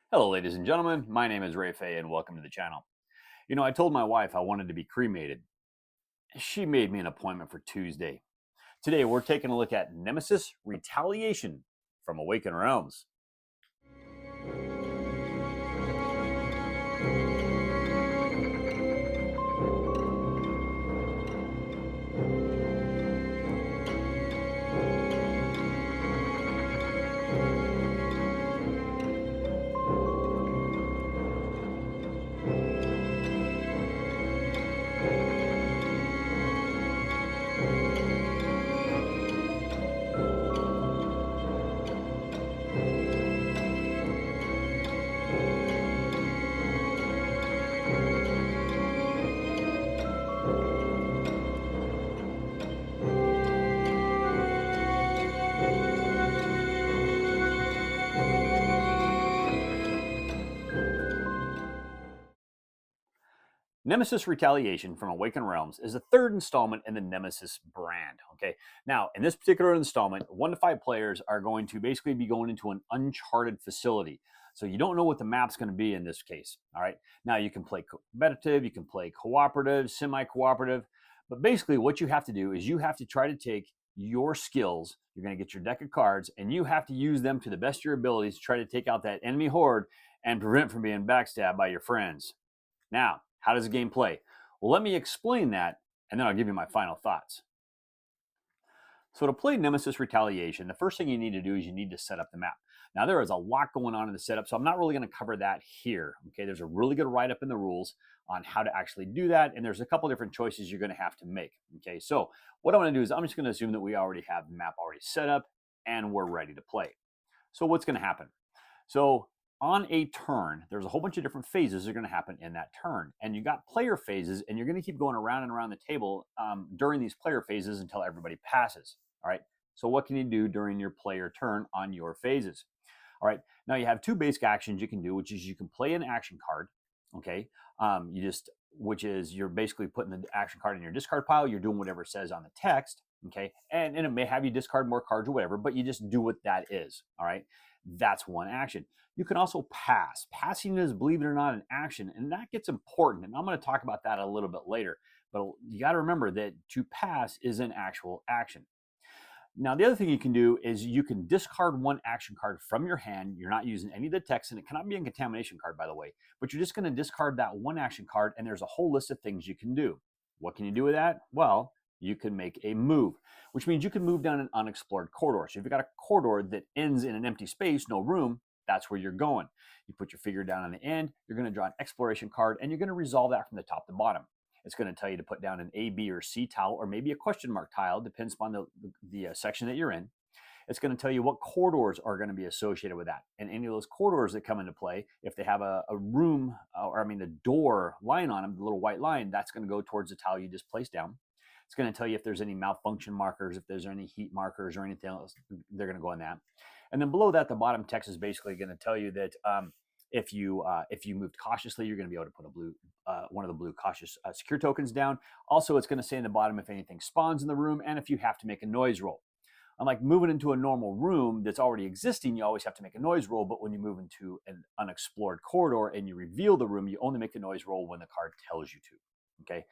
Hello, ladies and gentlemen. My name is Phay, and welcome to the channel. I told my wife I wanted to be cremated. She made me an appointment for Tuesday. Today, we're taking a look at Nemesis Retaliation from Awaken Realms. Nemesis Retaliation from Awaken Realms is the third installment in the Nemesis brand. Okay, now in this particular installment, 1 to 5 players are going to basically be going into an uncharted facility. So you don't know what the map's going to be in this case. All right, now you can play competitive, you can play cooperative, semi-cooperative, but basically what you have to do is you have to try to take your skills. You're going to get your deck of cards, and you have to use them to the best of your abilities to try to take out that enemy horde and prevent from being backstabbed by your friends. Now, how does the game play? Well, let me explain that, and then I'll give you my final thoughts. So to play Nemesis Retaliation, the first thing you need to do is you need to set up the map. Now, there is a lot going on in the setup, so I'm not really going to cover that here. Okay, there's a really good write-up in the rules on how to actually do that, and there's a couple different choices you're going to have to make. Okay, so what I'm going to do is I'm just going to assume that we already have the map already set up, and we're ready to play. So what's going to happen? So on a turn, there's a whole bunch of different phases that are going to happen in that turn. And you got player phases, and you're going to keep going around and around the table during these player phases until everybody passes. All right. So what can you do during your player turn on your phases? All right. Now you have 2 basic actions you can do, which is you can play an action card. Okay. Which is you're basically putting the action card in your discard pile. You're doing whatever it says on the text. Okay. And it may have you discard more cards or whatever, but you just do what that is. All right. That's one action. You can also pass. Passing is, believe it or not, an action, and that gets important. And I'm going to talk about that a little bit later. But you got to remember that to pass is an actual action. Now, the other thing you can do is you can discard 1 action card from your hand. You're not using any of the text, and it cannot be a contamination card, by the way. But you're just going to discard that 1 action card, and there's a whole list of things you can do. What can you do with that? Well, you can make a move, which means you can move down an unexplored corridor. So if you've got a corridor that ends in an empty space, no room, that's where you're going. You put your figure down on the end, you're going to draw an exploration card, and you're going to resolve that from the top to bottom. It's going to tell you to put down an A, B, or C tile, or maybe a question mark tile, depends upon the section that you're in. It's going to tell you what corridors are going to be associated with that. And any of those corridors that come into play, if they have a room, the door line on them, the little white line, that's going to go towards the tile you just placed down. It's going to tell you if there's any malfunction markers, if there's any heat markers or anything else, they're going to go in that. And then below that, the bottom text is basically going to tell you that if you moved cautiously, you're going to be able to put one of the blue cautious secure tokens down. Also, it's going to say in the bottom if anything spawns in the room and if you have to make a noise roll. Unlike moving into a normal room that's already existing, you always have to make a noise roll. But when you move into an unexplored corridor and you reveal the room, you only make the noise roll when the card tells you to. Okay.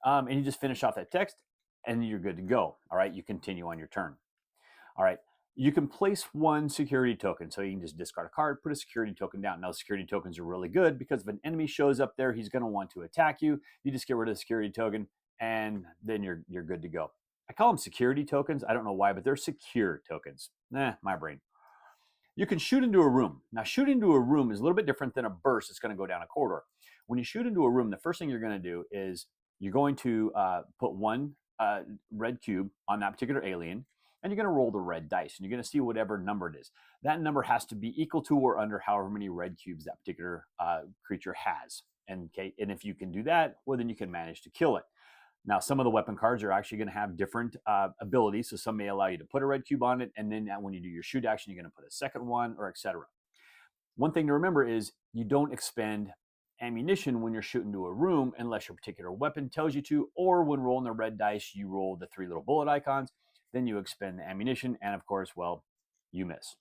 And you just finish off that text and you're good to go. All right. You continue on your turn. All right. You can place 1 security token. So you can just discard a card, put a security token down. Now, security tokens are really good because if an enemy shows up there, he's going to want to attack you. You just get rid of the security token and then you're good to go. I call them security tokens. I don't know why, but they're secure tokens. My brain. You can shoot into a room. Now, shooting into a room is a little bit different than a burst that's going to go down a corridor. When you shoot into a room, the first thing you're going to do is you're going to put 1 red cube on that particular alien, and you're going to roll the red dice, and you're going to see whatever number it is. That number has to be equal to or under however many red cubes that particular creature has. And if you can do that, well, then you can manage to kill it. Now, some of the weapon cards are actually going to have different abilities, so some may allow you to put a red cube on it, and then when you do your shoot action, you're going to put a second one, or etc. One thing to remember is you don't expend ammunition when you're shooting to a room unless your particular weapon tells you to, or when rolling the red dice, you roll the 3 little bullet icons, then you expend the ammunition, and of course, well, you miss.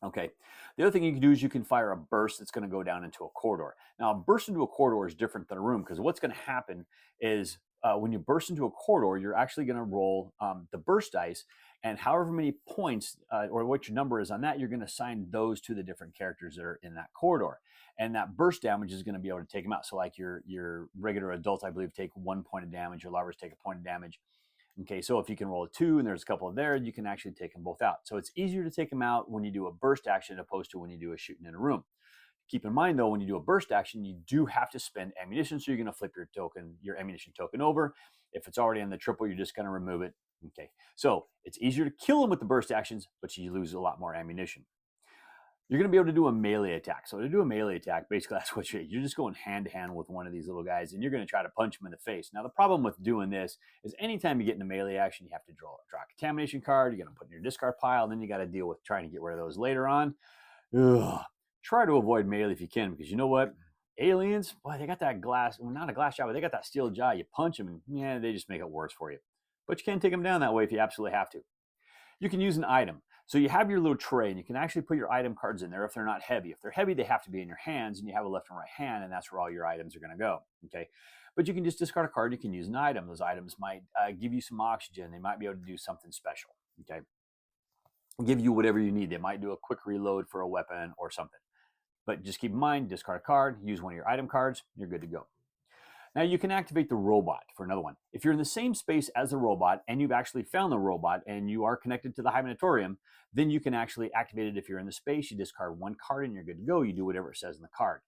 Okay. The other thing you can do is you can fire a burst that's going to go down into a corridor. Now, a burst into a corridor is different than a room because what's going to happen is when you burst into a corridor, you're actually going to roll the burst dice, and however many points or what your number is on that, you're going to assign those to the different characters that are in that corridor. And that burst damage is going to be able to take them out. So, like your regular adults, I believe, take 1 point of damage. Your larvas take a point of damage. Okay, so if you can roll a 2 and there's a couple of there, you can actually take them both out. So it's easier to take them out when you do a burst action opposed to when you do a shooting in a room. Keep in mind though, when you do a burst action, you do have to spend ammunition. So you're going to flip your ammunition token over. If it's already on the triple, you're just going to remove it. Okay, so it's easier to kill them with the burst actions, but you lose a lot more ammunition. You're going to be able to do a melee attack. So to do a melee attack, basically that's what you're just going hand to hand with one of these little guys, and you're going to try to punch him in the face. Now the problem with doing this is anytime you get into melee action, you have to draw a contamination card. You're going to put in your discard pile, and then you got to deal with trying to get rid of those later on. Ugh. Try to avoid melee if you can, because you know what? Aliens, boy, they got that glass, well, not a glass jaw, but they got that steel jaw. You punch them, and yeah, they just make it worse for you. But you can take them down that way if you absolutely have to. You can use an item. So you have your little tray, and you can actually put your item cards in there if they're not heavy. If they're heavy, they have to be in your hands, and you have a left and right hand, and that's where all your items are going to go. Okay, but you can just discard a card. You can use an item. Those items might give you some oxygen. They might be able to do something special. Okay, give you whatever you need. They might do a quick reload for a weapon or something. But just keep in mind, discard a card, use one of your item cards, you're good to go. Now you can activate the robot for another one. If you're in the same space as the robot and you've actually found the robot and you are connected to the Hymenatorium, then you can actually activate it. If you're in the space, you discard one card and you're good to go. You do whatever it says in the card.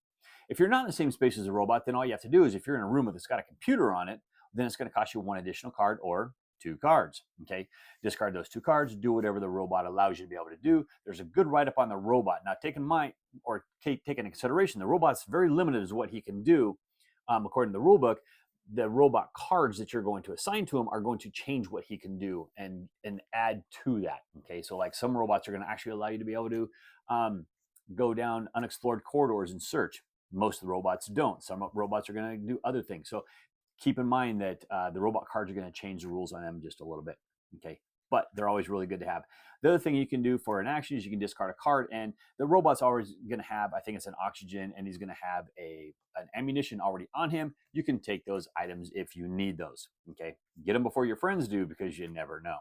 If you're not in the same space as a robot, then all you have to do is if you're in a room that's got a computer on it, then it's going to cost you one additional card or 2 cards. Okay, discard those 2 cards, do whatever the robot allows you to be able to do. There's a good write-up on the robot. Now take in mind or take into consideration, the robot's very limited as what he can do. According to the rule book, the robot cards that you're going to assign to him are going to change what he can do and add to that. Okay, so like some robots are going to actually allow you to be able to go down unexplored corridors and search. Most of the robots don't. Some robots are going to do other things. So keep in mind that the robot cards are going to change the rules on them just a little bit. Okay, but they're always really good to have. The other thing you can do for an action is you can discard a card, and the robot's always going to have, I think it's an oxygen, and he's going to have an ammunition already on him. You can take those items if you need those. Okay, get them before your friends do, because you never know.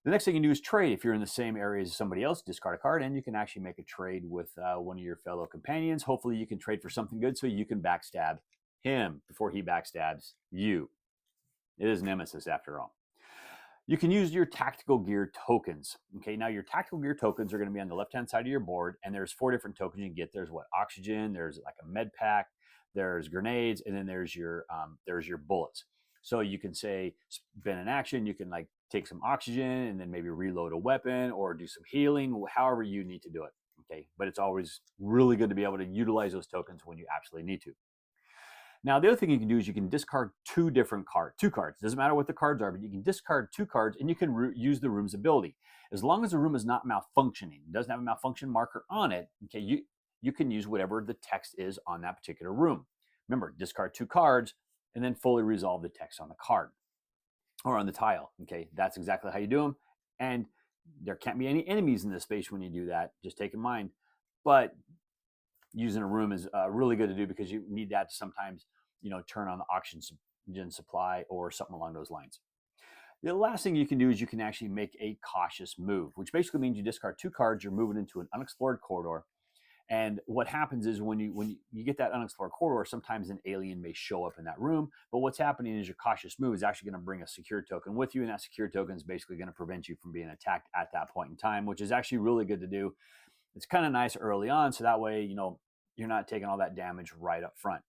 The next thing you do is trade. If you're in the same area as somebody else, discard a card, and you can actually make a trade with one of your fellow companions. Hopefully you can trade for something good so you can backstab him before he backstabs you. It is Nemesis after all. You can use your tactical gear tokens. Okay, now your tactical gear tokens are going to be on the left-hand side of your board, and there's 4 different tokens you can get. There's what? Oxygen, there's like a med pack, there's grenades, and then there's your bullets. So you can say, spend an action, you can like take some oxygen and then maybe reload a weapon or do some healing, however you need to do it. Okay, but it's always really good to be able to utilize those tokens when you absolutely need to. Now, the other thing you can do is you can discard 2 cards. Doesn't matter what the cards are, but you can discard 2 cards and you can use the room's ability. As long as the room is not malfunctioning, doesn't have a malfunction marker on it, okay, you can use whatever the text is on that particular room. Remember, discard 2 cards and then fully resolve the text on the card or on the tile. Okay, that's exactly how you do them. And there can't be any enemies in this space when you do that. Just take in mind. But using a room is really good to do because you need that to sometimes, turn on the oxygen supply or something along those lines. The last thing you can do is you can actually make a cautious move, which basically means you discard 2 cards, you're moving into an unexplored corridor. And what happens is when you get that unexplored corridor, sometimes an alien may show up in that room. But what's happening is your cautious move is actually going to bring a secure token with you. And that secure token is basically going to prevent you from being attacked at that point in time, which is actually really good to do. It's kind of nice early on. So that way, you're not taking all that damage right up front.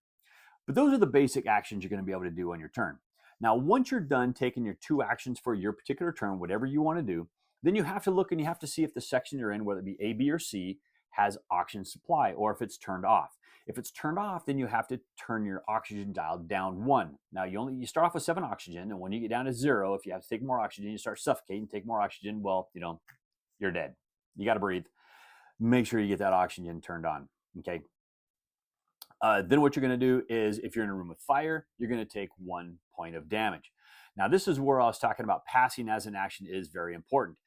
But those are the basic actions you're going to be able to do on your turn. Now, once you're done taking your 2 actions for your particular turn, whatever you want to do, then you have to look and you have to see if the section you're in, whether it be A, B, or C, has oxygen supply or if it's turned off. If it's turned off, then you have to turn your oxygen dial down 1. Now, you start off with 7 oxygen, and when you get down to 0, if you have to take more oxygen, you start suffocating, take more oxygen, well, you're dead. You got to breathe. Make sure you get that oxygen turned on, okay? Then what you're going to do is if you're in a room with fire, you're going to take 1 point of damage. Now, this is where I was talking about passing as an action is very important.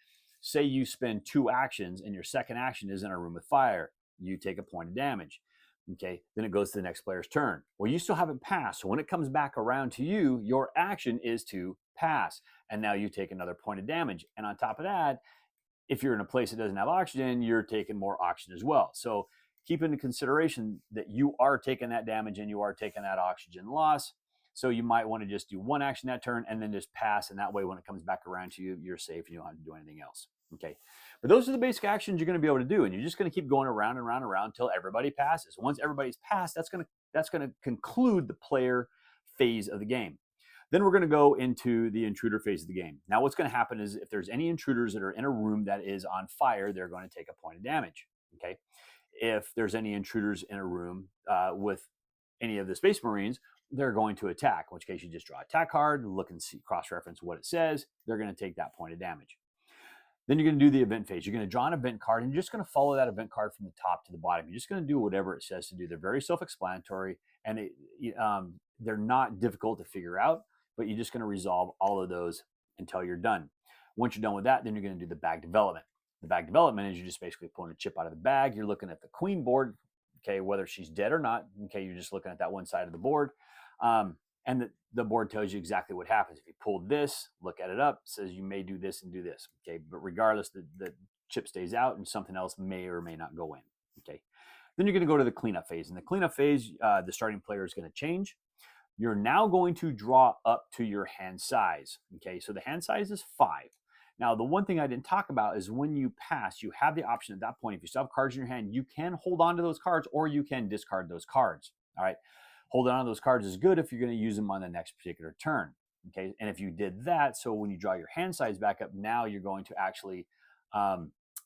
Say you spend 2 actions and your second action is in a room with fire, you take a point of damage. Okay, then it goes to the next player's turn. Well, you still haven't passed. So when it comes back around to you, your action is to pass. And now you take another point of damage. And on top of that, if you're in a place that doesn't have oxygen, you're taking more oxygen as well. So keep into consideration that you are taking that damage and you are taking that oxygen loss. So you might want to just do 1 action that turn and then just pass. And that way, when it comes back around to you, you're safe and you don't have to do anything else. Okay. But those are the basic actions you're going to be able to do. And you're just going to keep going around and around and around until everybody passes. Once everybody's passed, that's going to conclude the player phase of the game. Then we're going to go into the intruder phase of the game. Now, what's going to happen is if there's any intruders that are in a room that is on fire, they're going to take a point of damage. Okay. If there's any intruders in a room with any of the Space Marines, they're going to attack, in which case you just draw a attack card, look and see, cross-reference what it says. They're going to take that point of damage. Then you're going to do the event phase. You're going to draw an event card, and you're just going to follow that event card from the top to the bottom. You're just going to do whatever it says to do. They're very self-explanatory, and they're not difficult to figure out, but you're just going to resolve all of those until you're done. Once you're done with that, then you're going to do the bag development. The bag development is you're just basically pulling a chip out of the bag. You're looking at the queen board, okay, whether she's dead or not. Okay, you're just looking at that one side of the board. And the board tells you exactly what happens. If you pulled this, look at it up, it says you may do this and do this. Okay, but regardless, the chip stays out and something else may or may not go in. Okay, then you're going to go to the cleanup phase. In the cleanup phase, the starting player is going to change. You're now going to draw up to your hand size. Okay, so the hand size is 5. Now, the one thing I didn't talk about is when you pass, you have the option at that point. If you still have cards in your hand, you can hold on to those cards or you can discard those cards. All right. Holding on to those cards is good if you're going to use them on the next particular turn. Okay. And if you did that, so when you draw your hand size back up, now you're going to actually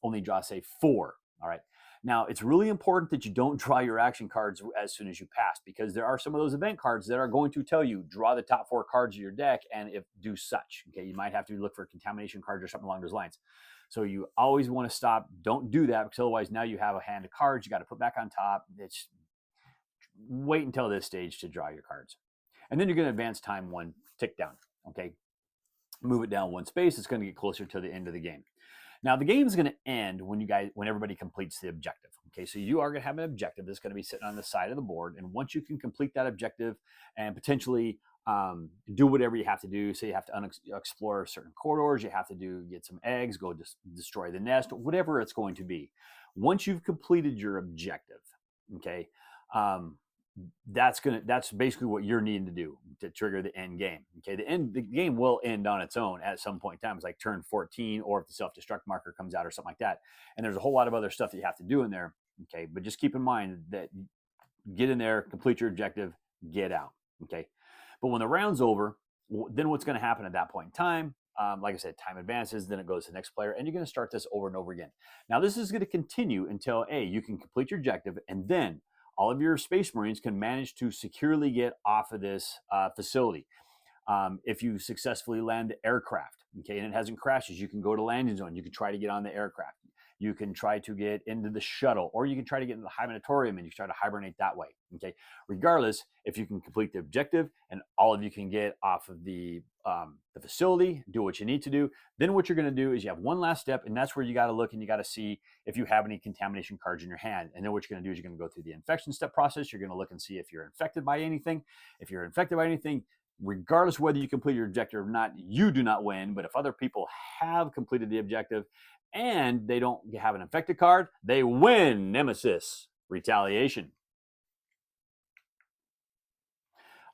only draw, say, 4. All right. Now, it's really important that you don't draw your action cards as soon as you pass, because there are some of those event cards that are going to tell you draw the top 4 cards of your deck and if do such. Okay, you might have to look for contamination cards or something along those lines. So you always want to stop. Don't do that, because otherwise now you have a hand of cards you got to put back on top. It's wait until this stage to draw your cards, and then you're going to advance time 1 tick down. Okay, move it down 1 space. It's going to get closer to the end of the game. Now, the game is going to end when everybody completes the objective. Okay, so you are going to have an objective that's going to be sitting on the side of the board. And once you can complete that objective and potentially do whatever you have to do, say you have to explore certain corridors, you have to get some eggs, go destroy the nest, whatever it's going to be. Once you've completed your objective, okay, that's basically what you're needing to do to trigger the end game. Okay, the game will end on its own at some point in time. It's like turn 14, or if the self-destruct marker comes out or something like that. And there's a whole lot of other stuff that you have to do in there. Okay, but just keep in mind that get in there, complete your objective, get out. Okay, but when the round's over, then what's going to happen at that point in time? Like I said, time advances, then it goes to the next player, and you're going to start this over and over again. Now, this is going to continue until you can complete your objective, and then all of your Space Marines can manage to securely get off of this facility. If you successfully land the aircraft, okay, and it hasn't crashes, you can go to landing zone. You can try to get on the aircraft. You can try to get into the shuttle, or you can try to get into the hibernatorium, and you can try to hibernate that way. Okay. Regardless, if you can complete the objective and all of you can get off of the facility, do what you need to do, then what you're going to do is you have one last step, and that's where you got to look and you got to see if you have any contamination cards in your hand. And then what you're going to do is you're going to go through the infection step process. You're going to look and see if you're infected by anything. If you're infected by anything, regardless whether you complete your objective or not, you do not win. But if other people have completed the objective and they don't have an infected card, they win. Nemesis, Retaliation.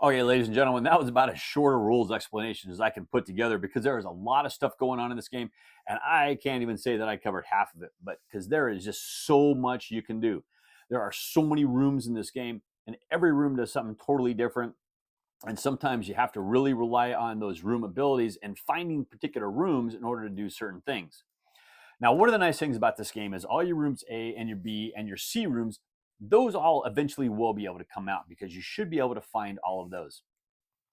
Okay, ladies and gentlemen, that was about as short a rules explanation as I can put together, because there is a lot of stuff going on in this game, and I can't even say that I covered half of it, but because there is just so much you can do. There are so many rooms in this game, and every room does something totally different. And sometimes you have to really rely on those room abilities and finding particular rooms in order to do certain things. Now, one of the nice things about this game is all your rooms A and your B and your C rooms, those all eventually will be able to come out, because you should be able to find all of those.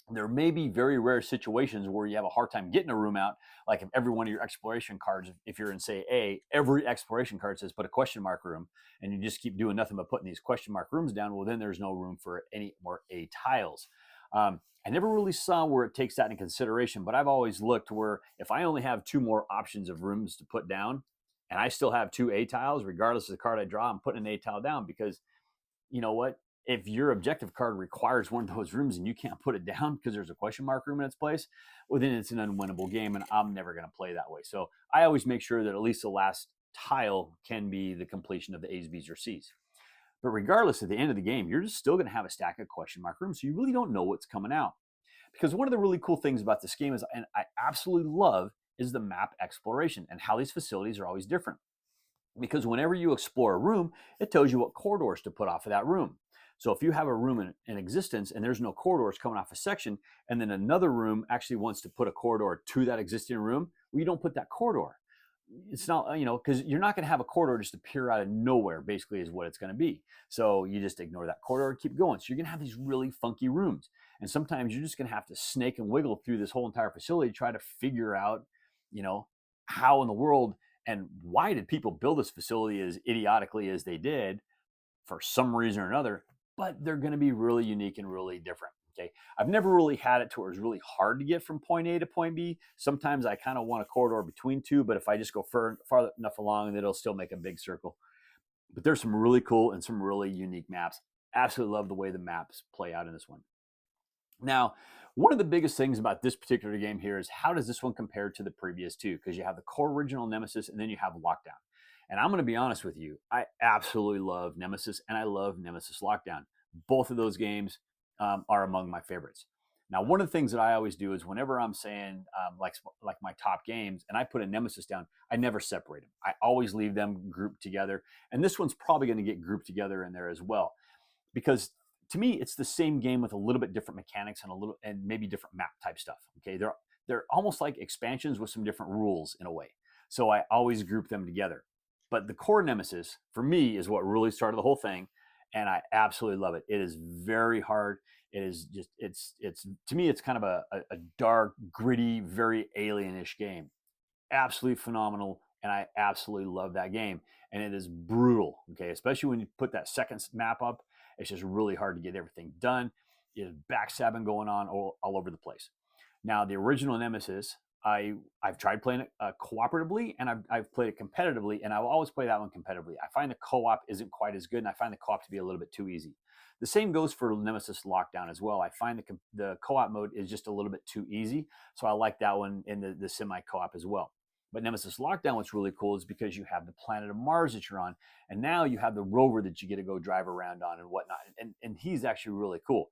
There may be very rare situations where you have a hard time getting a room out, like if every one of your exploration cards, if you're in, say, A, every exploration card says put a question mark room, and you just keep doing nothing but putting these question mark rooms down, well, then there's no room for any more A tiles. I never really saw where it takes that into consideration, but I've always looked where if I only have 2 more options of rooms to put down, and I still have 2 A tiles, regardless of the card I draw, I'm putting an A tile down because you know what? If your objective card requires one of those rooms and you can't put it down because there's a question mark room in its place, well, then it's an unwinnable game, and I'm never going to play that way. So I always make sure that at least the last tile can be the completion of the A's, B's, or C's. But regardless, at the end of the game, you're just still going to have a stack of question mark rooms, so you really don't know what's coming out. Because one of the really cool things about this game is, and I absolutely love, is the map exploration and how these facilities are always different. Because whenever you explore a room, it tells you what corridors to put off of that room. So if you have a room in existence and there's no corridors coming off a section, and then another room actually wants to put a corridor to that existing room, well, you don't put that corridor. It's not, because you're not going to have a corridor just appear out of nowhere, basically, is what it's going to be. So you just ignore that corridor and keep going. So you're going to have these really funky rooms. And sometimes you're just going to have to snake and wiggle through this whole entire facility to try to figure out, how in the world and why did people build this facility as idiotically as they did for some reason or another, but they're going to be really unique and really different. Okay. I've never really had it to where it's really hard to get from point A to point B. Sometimes I kind of want a corridor between two, but if I just go far enough along, then it'll still make a big circle. But there's some really cool and some really unique maps. Absolutely love the way the maps play out in this one. Now, one of the biggest things about this particular game here is how does this one compare to the previous two? Because you have the core original Nemesis and then you have Lockdown. And I'm going to be honest with you, I absolutely love Nemesis and I love Nemesis Lockdown. Both of those games are among my favorites. Now, one of the things that I always do is whenever I'm saying like my top games and I put a Nemesis down, I never separate them. I always leave them grouped together. And this one's probably going to get grouped together in there as well. Because to me, it's the same game with a little bit different mechanics and maybe different map type stuff. Okay, they're almost like expansions with some different rules in a way. So I always group them together. But the core Nemesis for me is what really started the whole thing, and I absolutely love it. It is very hard. It is just it's to me it's kind of a dark, gritty, very alienish game. Absolutely phenomenal, and I absolutely love that game. And it is brutal. Okay, especially when you put that second map up. It's just really hard to get everything done. There's backstabbing going on all over the place. Now, the original Nemesis, I've tried playing it cooperatively, and I've played it competitively, and I'll always play that one competitively. I find the co-op isn't quite as good, and I find the co-op to be a little bit too easy. The same goes for Nemesis Lockdown as well. I find the co-op mode is just a little bit too easy, so I like that one in the semi-co-op as well. But Nemesis Lockdown, what's really cool is because you have the planet of Mars that you're on, and now you have the rover that you get to go drive around on and whatnot. And he's actually really cool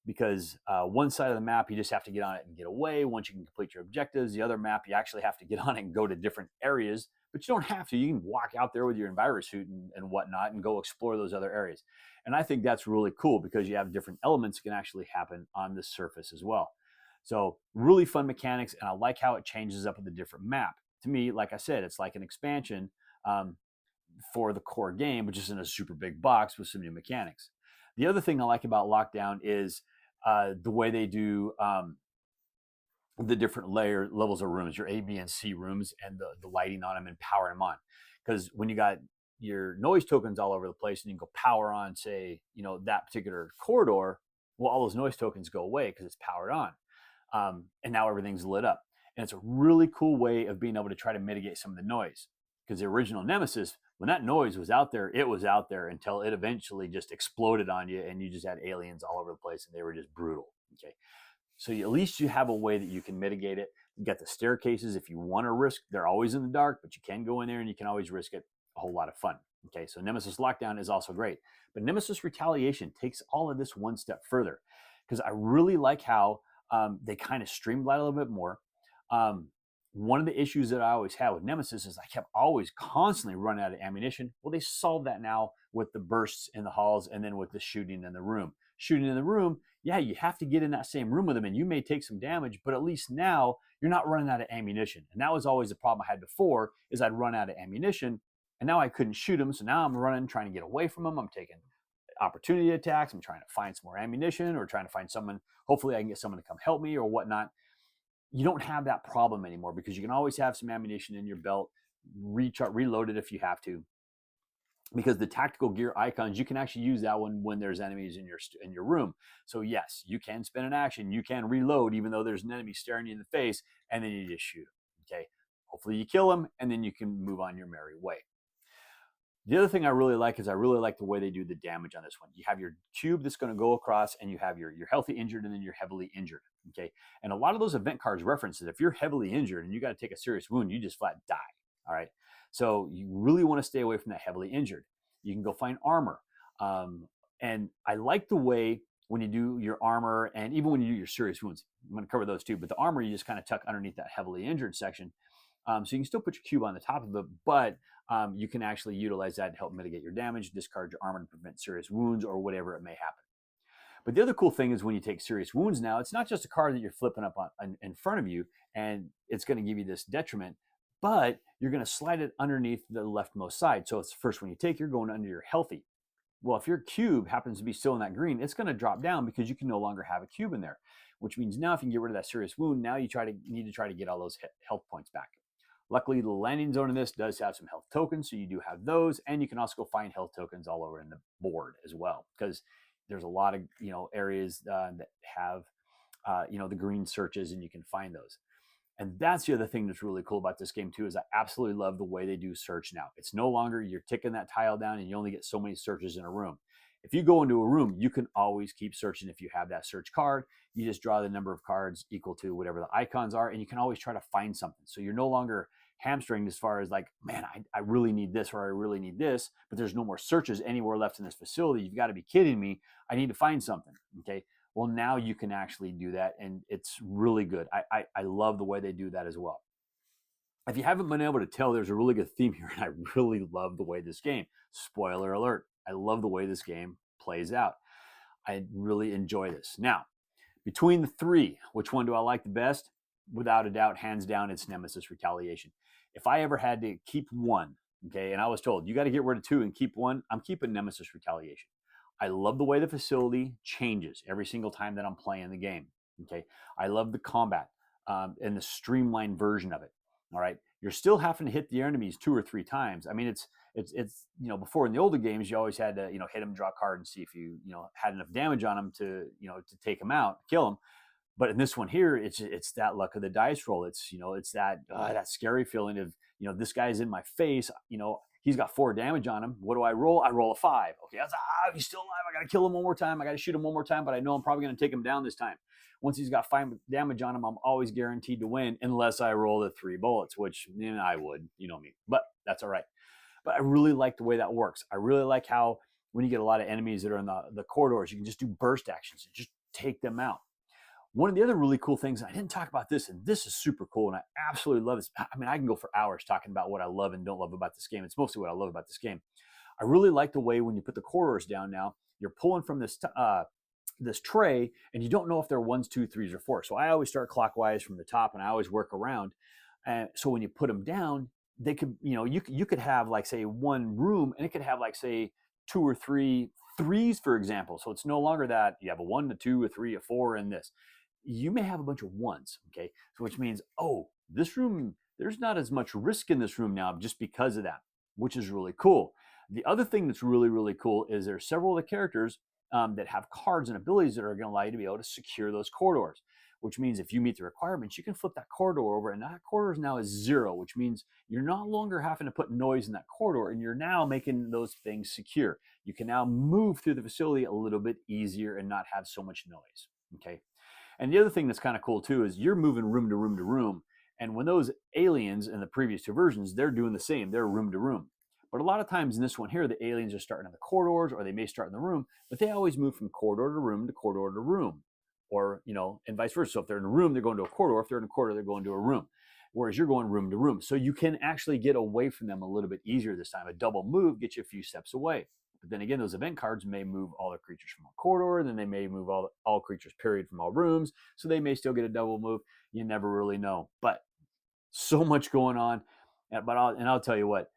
because one side of the map, you just have to get on it and get away once you can complete your objectives. The other map, you actually have to get on it and go to different areas, but you don't have to. You can walk out there with your envirosuit and whatnot and go explore those other areas. And I think that's really cool because you have different elements that can actually happen on the surface as well. So really fun mechanics, and I like how it changes up with the different map. To me, like I said, it's like an expansion for the core game, but just in a super big box with some new mechanics. The other thing I like about Lockdown is the way they do the different levels of rooms, your A, B, and C rooms, and the lighting on them and powering them on. Because when you got your noise tokens all over the place and you can go power on, say, that particular corridor, well, all those noise tokens go away because it's powered on. And now everything's lit up. And it's a really cool way of being able to try to mitigate some of the noise. Because the original Nemesis, when that noise was out there, it was out there until it eventually just exploded on you and you just had aliens all over the place and they were just brutal. Okay. So at least you have a way that you can mitigate it. You got the staircases if you want to risk. They're always in the dark, but you can go in there and you can always risk it. A whole lot of fun. Okay. So Nemesis Lockdown is also great. But Nemesis Retaliation takes all of this one step further because I really like how they kind of streamline a little bit more. One of the issues that I always had with Nemesis is I kept always constantly running out of ammunition. Well, they solved that now with the bursts in the halls and then with the shooting in the room. Shooting in the room, yeah, you have to get in that same room with them and you may take some damage, but at least now you're not running out of ammunition. And that was always the problem I had before is I'd run out of ammunition and now I couldn't shoot them. So now I'm running, trying to get away from them. I'm taking opportunity attacks. I'm trying to find some more ammunition or trying to find someone. Hopefully I can get someone to come help me or whatnot. You don't have that problem anymore because you can always have some ammunition in your belt, reload it if you have to. because the tactical gear icons, you can actually use that one when there's enemies in your room. So yes, you can spend an action, you can reload even though there's an enemy staring you in the face, and then you just shoot him. Okay, hopefully you kill him, and then you can move on your merry way. The other thing I really like is I really like the way they do the damage on this one. You have your cube that's going to go across, and you have your healthy injured, and then you're heavily injured. Okay, and a lot of those event cards references, if you're heavily injured and you got to take a serious wound, you just flat die. All right, so you really want to stay away from that heavily injured. You can go find armor, and I like the way when you do your armor, and even when you do your serious wounds. I'm going to cover those too, but the armor you just kind of tuck underneath that heavily injured section. So you can still put your cube on the top of it, but you can actually utilize that to help mitigate your damage, discard your armor to prevent serious wounds or whatever it may happen. But the other cool thing is when you take serious wounds now, it's not just a card that you're flipping up in front of you and it's going to give you this detriment, but you're going to slide it underneath the leftmost side. So it's first when you take, you're going under your healthy. Well, if your cube happens to be still in that green, it's going to drop down because you can no longer have a cube in there, which means now if you can get rid of that serious wound, now you need to try to get all those health points back. Luckily, the landing zone in this does have some health tokens, so you do have those, and you can also go find health tokens all over in the board as well, because there's a lot of areas that have the green searches, and you can find those. And that's the other thing that's really cool about this game too, is I absolutely love the way they do search now. It's no longer you're ticking that tile down and you only get so many searches in a room. If you go into a room, you can always keep searching. If you have that search card, you just draw the number of cards equal to whatever the icons are, and you can always try to find something. So you're no longer hamstringed as far as like, man, I really need this or I really need this, but there's no more searches anywhere left in this facility. You've got to be kidding me. I need to find something. Okay. Well, now you can actually do that, and it's really good. I love the way they do that as well. If you haven't been able to tell, there's a really good theme here, and I really love the way this game, spoiler alert, I love the way this game plays out. I really enjoy this. Now, between the three, which one do I like the best? Without a doubt, hands down, it's Nemesis Retaliation. If I ever had to keep one, okay, and I was told, you got to get rid of two and keep one, I'm keeping Nemesis Retaliation. I love the way the facility changes every single time that I'm playing the game. Okay, I love the combat and the streamlined version of it. All right, you're still having to hit the enemies 2 or 3 times. I mean, it's before in the older games you always had to hit them, draw a card, and see if you had enough damage on them to to take them out, kill them. But in this one here, it's that luck of the dice roll. It's it's that scary feeling of this guy's in my face. He's got 4 damage on him. What do I roll? I roll a 5. Okay, he's still alive. I got to kill him one more time. I got to shoot him one more time, but I know I'm probably going to take him down this time. Once he's got 5 damage on him, I'm always guaranteed to win unless I roll the 3 bullets, which I would, me. But that's all right. But I really like the way that works. I really like how when you get a lot of enemies that are in the corridors, you can just do burst actions and just take them out. One of the other really cool things, I didn't talk about this, and this is super cool, and I absolutely love this. I mean, I can go for hours talking about what I love and don't love about this game. It's mostly what I love about this game. I really like the way when you put the corridors down now, you're pulling from this tray, and you don't know if they're 1s, 2s, 3s, or 4s. So I always start clockwise from the top, and I always work around. And so when you put them down, they could, you could have like say one room, and it could have like say 2 or 3 3s, for example. So it's no longer that you have a 1, a 2, a 3, a 4 in this. You may have a bunch of 1s, okay? So which means, this room, there's not as much risk in this room now just because of that, which is really cool. The other thing that's really, really cool is there's several of the characters that have cards and abilities that are going to allow you to be able to secure those corridors, which means if you meet the requirements, you can flip that corridor over, and that corridor now is 0, which means you're no longer having to put noise in that corridor, and you're now making those things secure. You can now move through the facility a little bit easier and not have so much noise, okay? And the other thing that's kind of cool too is you're moving room to room to room. And when those aliens in the previous 2 versions, they're doing the same. They're room to room. But a lot of times in this one here, the aliens are starting in the corridors, or they may start in the room, but they always move from corridor to room to corridor to room, or, and vice versa. So if they're in a room, they're going to a corridor. If they're in a corridor, they're going to a room, whereas you're going room to room. So you can actually get away from them a little bit easier this time. A double move gets you a few steps away. But then again, those event cards may move all the creatures from a corridor, then they may move all creatures, period, from all rooms. So they may still get a double move. You never really know. But so much going on. But I'll tell you what,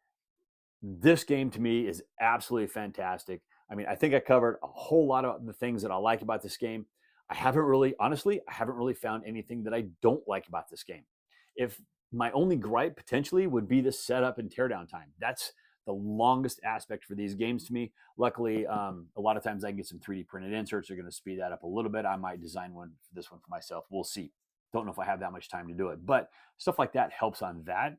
this game to me is absolutely fantastic. I mean, I think I covered a whole lot of the things that I like about this game. I haven't really found anything that I don't like about this game. If my only gripe potentially would be the setup and teardown time. That's the longest aspect for these games to me. Luckily, a lot of times I can get some 3D printed inserts. They're going to speed that up a little bit. I might design this one for myself. We'll see. Don't know if I have that much time to do it, but stuff like that helps on that.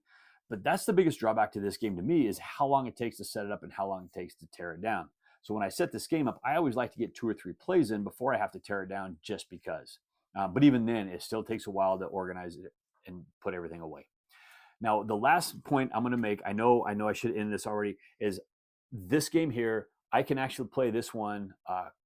But that's the biggest drawback to this game to me, is how long it takes to set it up and how long it takes to tear it down. So when I set this game up, I always like to get 2 or 3 plays in before I have to tear it down, just because. But even then, it still takes a while to organize it and put everything away. Now, the last point I'm going to make, I know I should end this already, is this game here, I can actually play this one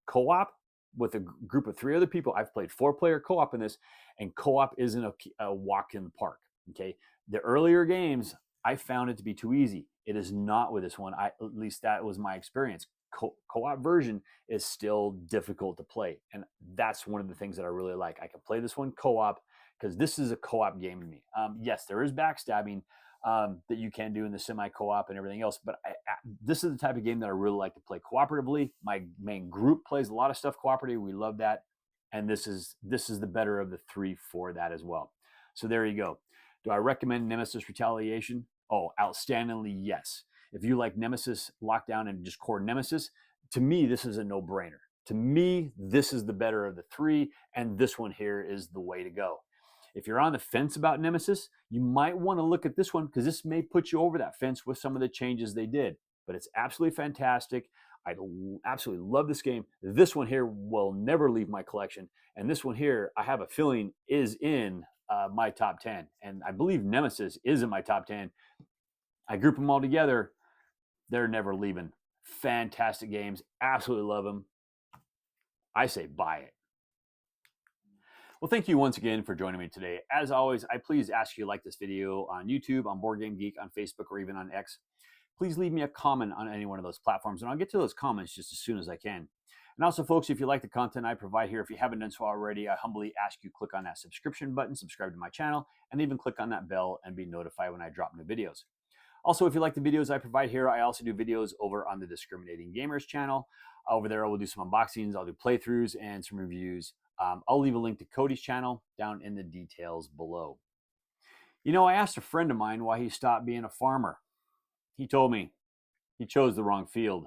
co-op with a group of 3 other people. I've played 4-player co-op in this, and co-op isn't a walk in the park. Okay, the earlier games, I found it to be too easy. It is not with this one. At least that was my experience. Co-op version is still difficult to play, and that's one of the things that I really like. I can play this one co-op because this is a co-op game to me. Yes, there is backstabbing that you can do in the semi-co-op and everything else, but this is the type of game that I really like to play cooperatively. My main group plays a lot of stuff cooperatively. We love that, and this is the better of the 3 for that as well. So there you go. Do I recommend Nemesis Retaliation? Oh, outstandingly, yes. If you like Nemesis Lockdown and just core Nemesis, to me, this is a no-brainer. To me, this is the better of the 3, and this one here is the way to go. If you're on the fence about Nemesis, you might want to look at this one, because this may put you over that fence with some of the changes they did. But it's absolutely fantastic. I absolutely love this game. This one here will never leave my collection. And this one here, I have a feeling, is in my top 10. And I believe Nemesis is in my top 10. I group them all together. They're never leaving. Fantastic games. Absolutely love them. I say buy it. Well, thank you once again for joining me today. As always, I please ask you to like this video on YouTube, on Board Game Geek, on Facebook, or even on X. Please leave me a comment on any one of those platforms, and I'll get to those comments just as soon as I can. And also, folks, if you like the content I provide here, if you haven't done so already, I humbly ask you to click on that subscription button, subscribe to my channel, and even click on that bell and be notified when I drop new videos. Also, if you like the videos I provide here, I also do videos over on the Discriminating Gamers channel. Over there, I will do some unboxings, I'll do playthroughs, and some reviews. I'll leave a link to Cody's channel down in the details below. You know, I asked a friend of mine why he stopped being a farmer. He told me he chose the wrong field.